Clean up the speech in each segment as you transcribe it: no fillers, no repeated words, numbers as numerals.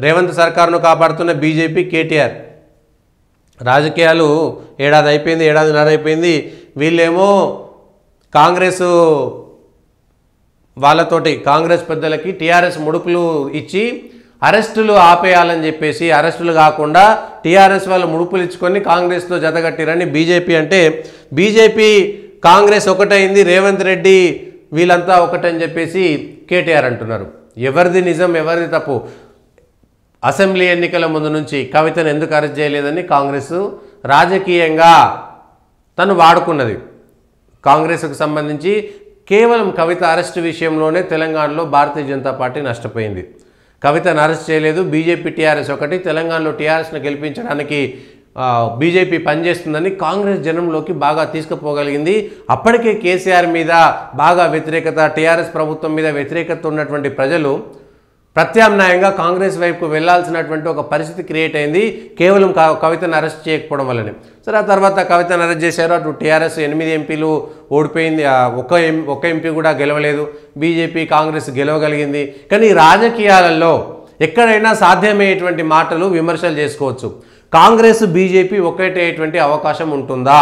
రేవంత్ సర్కారును కాపాడుతున్న బీజేపీ కేటీఆర్. రాజకీయాలు ఏడాదిన్నర అయిపోయింది. వీళ్ళేమో కాంగ్రెస్ వాళ్ళతోటి కాంగ్రెస్ పెద్దలకి టీఆర్ఎస్ ముడుపులు ఇచ్చి అరెస్టులు ఆపేయాలని చెప్పేసి అరెస్టులు కాకుండా టీఆర్ఎస్ వాళ్ళు ముడుపులు ఇచ్చుకొని కాంగ్రెస్తో జతగట్టిరని బీజేపీ అంటే, బీజేపీ కాంగ్రెస్ ఒకటైంది, రేవంత్ రెడ్డి వీళ్ళంతా ఒకటని చెప్పేసి కేటీఆర్ అంటున్నారు. ఎవరిది నిజం ఎవరిది తప్పు? అసెంబ్లీ ఎన్నికల ముందు నుంచి కవితను ఎందుకు అరెస్ట్ చేయలేదని కాంగ్రెస్ రాజకీయంగా తను వాడుకున్నది. కాంగ్రెస్కు సంబంధించి కేవలం కవిత అరెస్టు విషయంలోనే తెలంగాణలో భారతీయ జనతా పార్టీ నష్టపోయింది. కవితను అరెస్ట్ చేయలేదు. బీజేపీ టీఆర్ఎస్ ఒకటి, తెలంగాణలో టీఆర్ఎస్ను గెలిపించడానికి బీజేపీ పనిచేస్తుందని కాంగ్రెస్ జనంలోకి బాగా తీసుకుపోగలిగింది. అప్పటికే కేసీఆర్ మీద బాగా వ్యతిరేకత, టీఆర్ఎస్ ప్రభుత్వం మీద వ్యతిరేకత ఉన్నటువంటి ప్రజలు ప్రత్యామ్నాయంగా కాంగ్రెస్ వైపుకు వెళ్లాల్సినటువంటి ఒక పరిస్థితి క్రియేట్ అయింది కేవలం కవితను అరెస్ట్ చేయకపోవడం వల్లనే. సరే, ఆ తర్వాత కవితను అరెస్ట్ చేశారు. అటు టీఆర్ఎస్ 8 ఎంపీలు ఓడిపోయింది, ఒక ఎంపీ కూడా గెలవలేదు. బీజేపీ కాంగ్రెస్ గెలవగలిగింది. కానీ రాజకీయాలలో ఎక్కడైనా సాధ్యమయ్యేటువంటి మాటలు విమర్శలు చేసుకోవచ్చు. కాంగ్రెస్ బీజేపీ ఒకటేటువంటి అవకాశం ఉంటుందా?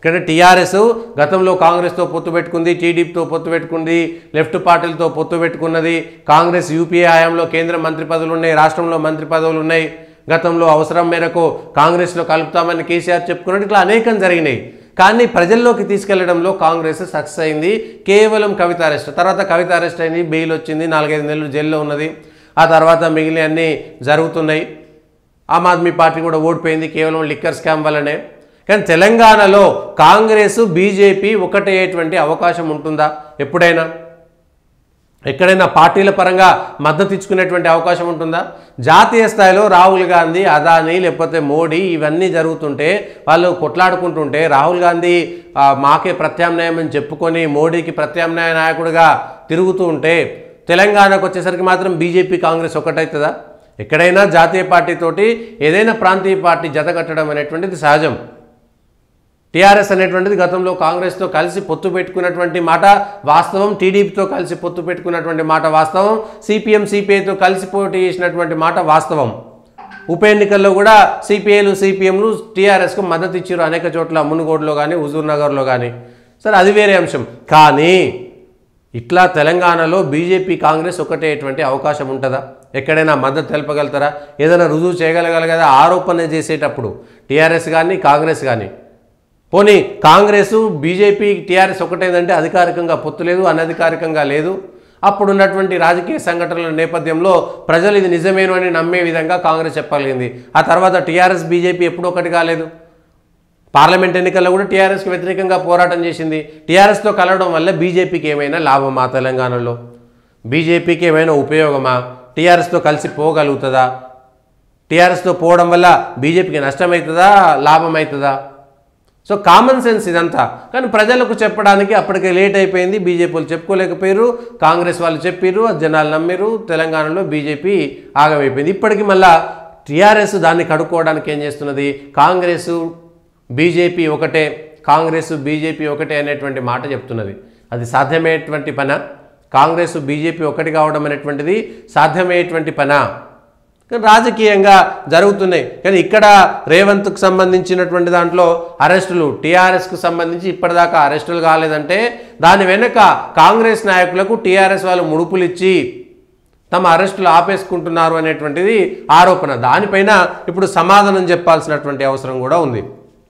ఇక్కడ టీఆర్ఎస్ గతంలో కాంగ్రెస్తో పొత్తు పెట్టుకుంది, టీడీపీతో పొత్తు పెట్టుకుంది, లెఫ్ట్ పార్టీలతో పొత్తు పెట్టుకున్నది. కాంగ్రెస్ యూపీఏ హయాంలో కేంద్ర మంత్రి పదవులు ఉన్నాయి, రాష్ట్రంలో మంత్రి పదవులు ఉన్నాయి. గతంలో అవసరం మేరకు కాంగ్రెస్లో కలుపుతామని కేసీఆర్ చెప్పుకున్నట్టు ఇట్లా అనేకం జరిగినాయి. కానీ ప్రజల్లోకి తీసుకెళ్లడంలో కాంగ్రెస్ సక్సెస్ అయింది కేవలం కవిత అరెస్ట్. తర్వాత కవిత అరెస్ట్ అయింది, బెయిల్ వచ్చింది, 4-5 నెలలు జైల్లో ఉన్నది. ఆ తర్వాత మిగిలిన అన్నీ జరుగుతున్నాయి. ఆమ్ ఆద్మీ పార్టీ కూడా ఓడిపోయింది కేవలం లిక్కర్ స్కామ్ వల్లనే. కానీ తెలంగాణలో కాంగ్రెస్ బీజేపీ ఒకటేటువంటి అవకాశం ఉంటుందా? ఎక్కడైనా పార్టీల పరంగా మద్దతు ఇచ్చుకునేటువంటి అవకాశం ఉంటుందా? జాతీయ స్థాయిలో రాహుల్ గాంధీ, అదానీ లేకపోతే మోడీ ఇవన్నీ జరుగుతుంటే, వాళ్ళు కొట్లాడుకుంటుంటే, రాహుల్ గాంధీ మాకే ప్రత్యామ్నాయం అని చెప్పుకొని మోడీకి ప్రత్యామ్నాయ నాయకుడిగా తిరుగుతూ ఉంటే, తెలంగాణకు వచ్చేసరికి మాత్రం బీజేపీ కాంగ్రెస్ ఒకటవుతుందా? ఎక్కడైనా జాతీయ పార్టీతోటి ఏదైనా ప్రాంతీయ పార్టీ జతగట్టడం అనేటువంటిది సహజం. టీఆర్ఎస్ అనేటువంటిది గతంలో కాంగ్రెస్తో కలిసి పొత్తు పెట్టుకున్నటువంటి మాట వాస్తవం, టీడీపీతో కలిసి పొత్తు పెట్టుకున్నటువంటి మాట వాస్తవం, సిపిఎం సిపిఐతో కలిసి పోటీ చేసినటువంటి మాట వాస్తవం. ఉప ఎన్నికల్లో కూడా సిపిఎంలు టీఆర్ఎస్కు మద్దతు ఇచ్చారు అనేక చోట్ల, మునుగోడులో కానీ హుజూర్ నగర్లో కానీ. సరే, అది వేరే అంశం. కానీ ఇట్లా తెలంగాణలో బీజేపీ కాంగ్రెస్ ఒకటేటువంటి అవకాశం ఉంటుందా? ఎక్కడైనా మద్దతు తెలపగలుగుతారా? ఏదైనా రుజువు చేయగలగాలి కదా ఆరోపణ చేసేటప్పుడు టీఆర్ఎస్ కానీ కాంగ్రెస్ కానీ. పోనీ కాంగ్రెస్ బీజేపీ టీఆర్ఎస్ ఒకటేదంటే అధికారికంగా పొత్తు లేదు, అనధికారికంగా లేదు. అప్పుడున్నటువంటి రాజకీయ సంఘటనల నేపథ్యంలో ప్రజలు ఇది నిజమేను అని నమ్మే విధంగా కాంగ్రెస్ చెప్పగలిగింది. ఆ తర్వాత టీఆర్ఎస్ బీజేపీ ఎప్పుడు ఒకటి కాలేదు. పార్లమెంట్ ఎన్నికల్లో కూడా టీఆర్ఎస్కి వ్యతిరేకంగా పోరాటం చేసింది. టీఆర్ఎస్తో కలవడం వల్ల బీజేపీకి ఏమైనా లాభమా? తెలంగాణలో బీజేపీకి ఏమైనా ఉపయోగమా? టీఆర్ఎస్తో కలిసి పోగలుగుతుందా? టీఆర్ఎస్తో పోవడం వల్ల బీజేపీకి నష్టమవుతుందా, లాభం అవుతుందా? సో కామన్ సెన్స్ ఇదంతా. కానీ ప్రజలకు చెప్పడానికి అప్పటికే లేట్ అయిపోయింది. బీజేపీ వాళ్ళు చెప్పుకోలేకపోయారు, కాంగ్రెస్ వాళ్ళు చెప్పారు, జనాలు నమ్మిరు. తెలంగాణలో బీజేపీ ఆగమైపోయింది. ఇప్పటికీ మళ్ళా టీఆర్ఎస్ దాన్ని కడుక్కోవడానికి ఏం చేస్తున్నది? కాంగ్రెస్ బీజేపీ ఒకటే, కాంగ్రెస్ బీజేపీ ఒకటే అనేటువంటి మాట చెప్తున్నది. అది సాధ్యమయ్యేటువంటి పనా? కాంగ్రెస్ బీజేపీ ఒకటి కావడం అనేటువంటిది సాధ్యమయ్యేటువంటి పనా? రాజకీయంగా జరుగుతున్నాయి. కానీ ఇక్కడ రేవంత్కు సంబంధించినటువంటి దాంట్లో అరెస్టులు, టీఆర్ఎస్కు సంబంధించి ఇప్పటిదాకా అరెస్టులు కాలేదంటే దాని వెనుక కాంగ్రెస్ నాయకులకు టీఆర్ఎస్ వాళ్ళు ముడుపులు ఇచ్చి తమ అరెస్టులు ఆపేసుకుంటున్నారు అనేటువంటిది ఆరోపణ. దానిపైన ఇప్పుడు సమాధానం చెప్పాల్సినటువంటి అవసరం కూడా ఉంది.